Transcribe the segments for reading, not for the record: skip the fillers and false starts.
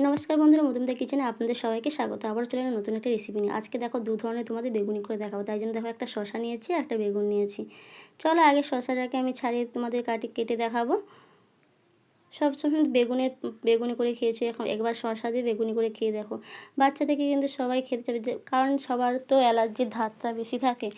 নমস্কার বন্ধুরা, মধুমিতা কিচেনে আপনাদের সবাইকে স্বাগত। আবার চলে এলাম নতুন একটা রেসিপি নিয়ে। আজকে দেখো দু ধরনের তোমাদের বেগুনি করে দেখাবো। তাই জন্য দেখো একটা শসা নিয়েছি, একটা বেগুন নিয়েছি। চলো আগে শসাটাকে আমি ছাড়িয়ে তোমাদের কেটে দেখাবো। সবসময় বেগুনি করে খেয়েছো, এখন একবার শসা দিয়ে বেগুনি করে খেয়ে দেখো। বাচ্চা থেকে কিন্তু সবাই খেতে চাবে, যে কারণ সবার তো অ্যালার্জির ধাতটা বেশি থাকে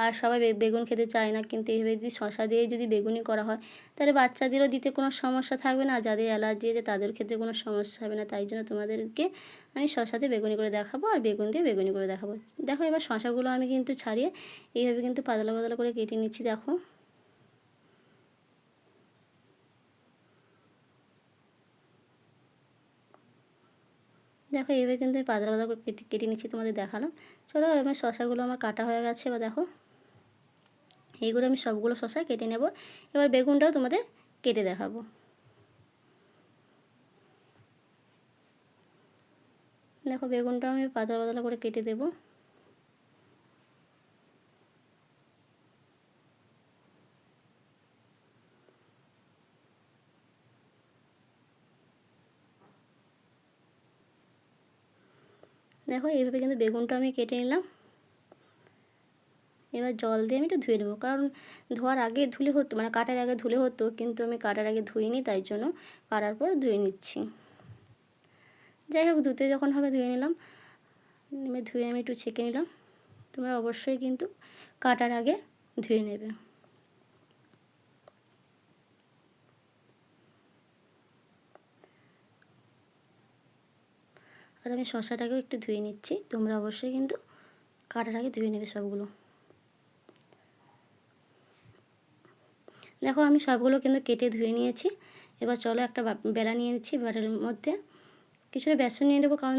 আর সবাই বেগুন খেতে চায় না। কিন্তু এইভাবে যদি শসা দিয়ে যদি বেগুনি করা হয় তাহলে বাচ্চাদেরও দিতে কোনো সমস্যা থাকবে না, আর যাদের অ্যালার্জি আছে তাদের ক্ষেত্রে কোনো সমস্যা হবে না। তাই জন্য তোমাদেরকে আমি শসা দিয়ে বেগুনি করে দেখাবো আর বেগুন দিয়ে বেগুনি করে দেখাবো। দেখো এবার শসাগুলো আমি কিন্তু ছাড়িয়ে এইভাবে কিন্তু পাতলা পাতলা করে কেটে নিচ্ছি। দেখো দেখো এইভাবে কিন্তু আমি পাতলা পাতলা করে কেটে কেটে নিচ্ছি, তোমাদের দেখালাম। চলো এবার শসাগুলো আমার কাটা হয়ে গেছে। এবার দেখো এইগুলো আমি সবগুলো শসা কেটে নেব। এবার বেগুনটাও তোমাদের কেটে দেখাবো। দেখো বেগুনটাও আমি পাতলা পাতলা করে কেটে দেব। দেখো এইভাবে কিন্তু বেগুনটা আমি কেটে নিলাম। এবার জল দিয়ে আমি একটু ধুয়ে নেবো, কারণ ধোয়ার আগে ধুলে হতো, মানে কাটার আগে ধুলে হতো, কিন্তু আমি কাটার আগে ধুইনি, তাই জন্য কাটার পর ধুয়ে নিচ্ছি। যাই হোক, ধুতে যখন হবে ধুয়ে নিলাম। ধুয়ে আমি একটু ছেঁকে নিলাম। তোমরা অবশ্যই কিন্তু কাটার আগে ধুয়ে নেবে। আর আমি শসাটাকেও একটু ধুয়ে নিচ্ছি। তোমরা অবশ্যই কিন্তু কাটার আগে ধুয়ে নেবে সবগুলো। দেখো আমি সবগুলো কিন্তু কেটে ধুয়ে নিয়েছি। এবার চলো একটা বেলা নিয়ে নিচ্ছি। বেলার মধ্যে কিছুটা বেসন নিয়ে নেবো, কারণ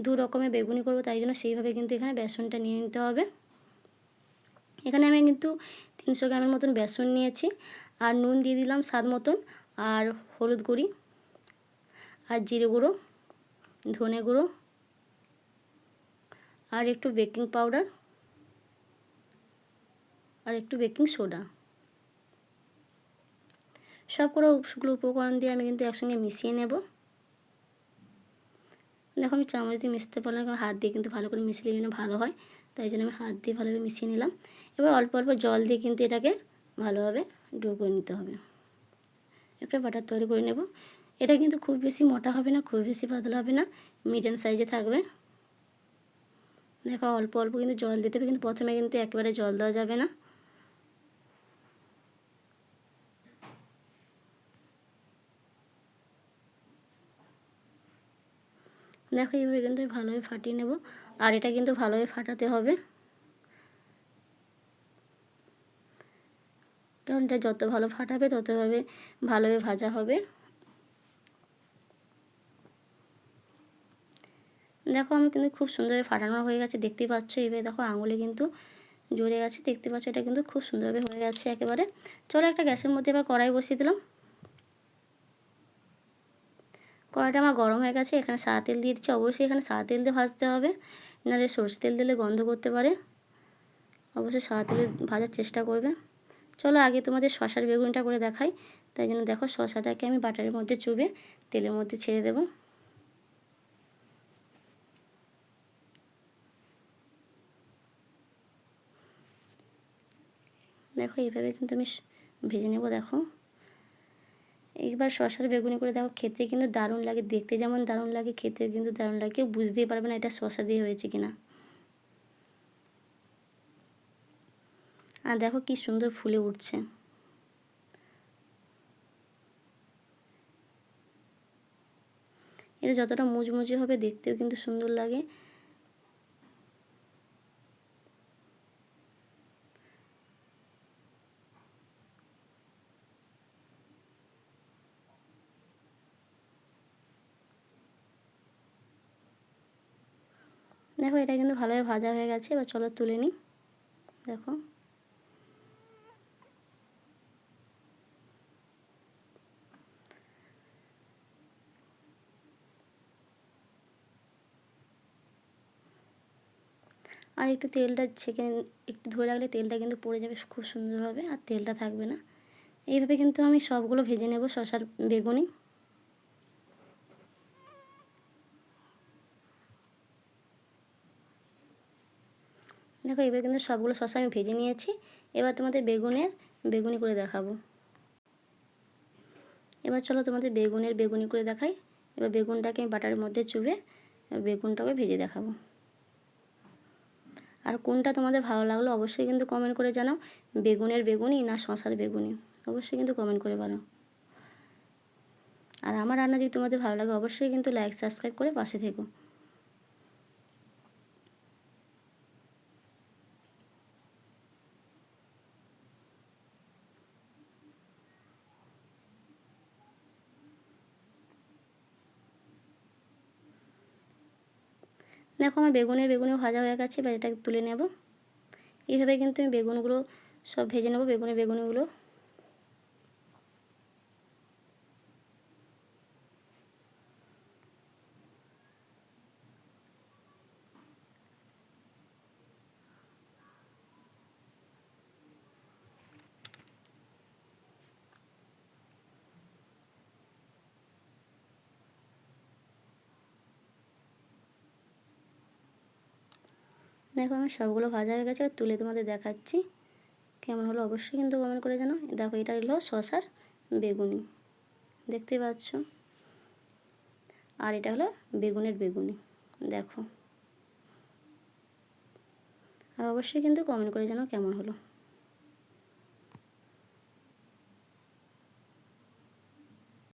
দু রকমের বেগুনি করবো, তাই জন্য সেইভাবে কিন্তু এখানে বেসনটা নিয়ে নিতে হবে। এখানে আমি কিন্তু 300 গ্রামের মতন বেসন নিয়েছি, আর নুন দিয়ে দিলাম স্বাদ মতন, আর হলুদ গুঁড়ি, আর জিরে গুঁড়ো, ধনে গুঁড়ো, আর একটু বেকিং পাউডার, আর একটু বেকিং সোডা। সবগুলো উপকরণ দিয়ে আমি কিন্তু একসঙ্গে মিশিয়ে নেব। দেখো আমি চামচ দিয়ে মিশতে পারলাম, হাত দিয়ে কিন্তু ভালো করে মিশিয়ে নিলে ভালো হয়, তাই জন্য আমি হাত দিয়ে ভালোভাবে মিশিয়ে নিলাম। এবার অল্প অল্প জল দিয়ে কিন্তু এটাকে ভালোভাবে ডো করে নিতে হবে। একটা বাটার তৈরি করে নেব। এটা কিন্তু খুব বেশি মোটা হবে না, খুব বেশি পাতলা হবে না, মিডিয়াম সাইজে থাকবে। দেখো অল্প অল্প কিন্তু জল দিতে হবে, কিন্তু প্রথমে কিন্তু একেবারে জল দেওয়া যাবে না। দেখো এইভাবে কিন্তু ভালোভাবে ফাটিয়ে নেব, আর এটা কিন্তু ভালোভাবে ফাটাতে হবে, কারণ এটা যত ভালো ফাটাবে ততভাবে ভালোভাবে ভাজা হবে। দেখো আমি কিন্তু খুব সুন্দরভাবে ফাটানো হয়ে গেছে, দেখতেই পাচ্ছ। এবারে দেখো আঙুলে কিন্তু জড়ে গেছে, দেখতে পাচ্ছ। এটা কিন্তু খুব সুন্দরভাবে হয়ে গেছে একেবারে। চলো একটা গ্যাসের মধ্যে এবার কড়াই বসিয়ে দিলাম। কড়াইটা আমার গরম হয়ে গেছে। এখানে সাদা তেল দিয়ে দিচ্ছি। অবশ্যই এখানে সাদা তেল দিয়ে ভাজতে হবে, নাহলে সরষে তেল দিলে গন্ধ করতে পারে। অবশ্যই সাদা তেলে ভাজার চেষ্টা করবে। চলো আগে তোমাদের শসার বেগুনটা করে দেখাই। তাই জন্য দেখো শসাটাকে আমি বাটারের মধ্যে চুবে তেলের মধ্যে ছেড়ে দেব। দেখো এইভাবে কিন্তু আমি ভেজে নেব। দেখো একবার শসার বেগুনি করে দেখো, খেতে কিন্তু দারুণ লাগে, দেখতে যেমন দারুণ লাগে, খেতে কিন্তু দারুণ লাগে। কেউ বুঝতেই পারবে না এটা শসা দিয়ে হয়েছে কিনা। আর দেখো কি সুন্দর ফুলে উঠছে। এটা যতটা মুচমুচে হবে দেখতেও কিন্তু সুন্দর লাগে। দেখো এটা কিন্তু ভালোভাবে ভাজা হয়ে গেছে। এবার চলো তুলে নিই। দেখো আর একটু তেলটা ছেঁকে একটু ধরে রাখলে তেলটা কিন্তু পড়ে যাবে খুব সুন্দরভাবে, আর তেলটা থাকবে না। এইভাবে কিন্তু আমি সবগুলো ভেজে নেব শসার বেগুনি। দেখো এবার কিন্তু সবগুলো শসা আমি ভেজে নিয়েছি। এবার তোমাদের বেগুনি করে দেখাবো। এবার চলো তোমাদের বেগুনি করে দেখাই। এবার বেগুনটাকে আমি বাটারের মধ্যে চুবে বেগুনটাকে ভেজে দেখাবো। আর কোনটা তোমাদের ভালো লাগলো অবশ্যই কিন্তু কমেন্ট করে জানাও, বেগুনি না শসার বেগুনি, অবশ্যই কিন্তু কমেন্ট করে বলো। আর আমার রান্না যদি তোমাদের ভালো লাগে অবশ্যই কিন্তু লাইক সাবস্ক্রাইব করে পাশে থেকো। দেখো আমার বেগুনিও ভাজা হয়ে গেছে। এবার এটা তুলে নেব। এইভাবে কিন্তু আমি বেগুনগুলো সব ভেজে নেব, বেগুনিগুলো। দেখো আমার সবগুলো ভাজা হয়ে গেছে। তুলে তোমাদের দেখাচ্ছি কেমন হলো, অবশ্যই কিন্তু কমেন্ট করে জানাও। দেখো এটা হলো শসার বেগুনি, দেখতেই পাচ্ছ। আর এটা হলো বেগুনি, দেখো। আর অবশ্যই কিন্তু কমেন্ট করে জানাও কেমন হলো।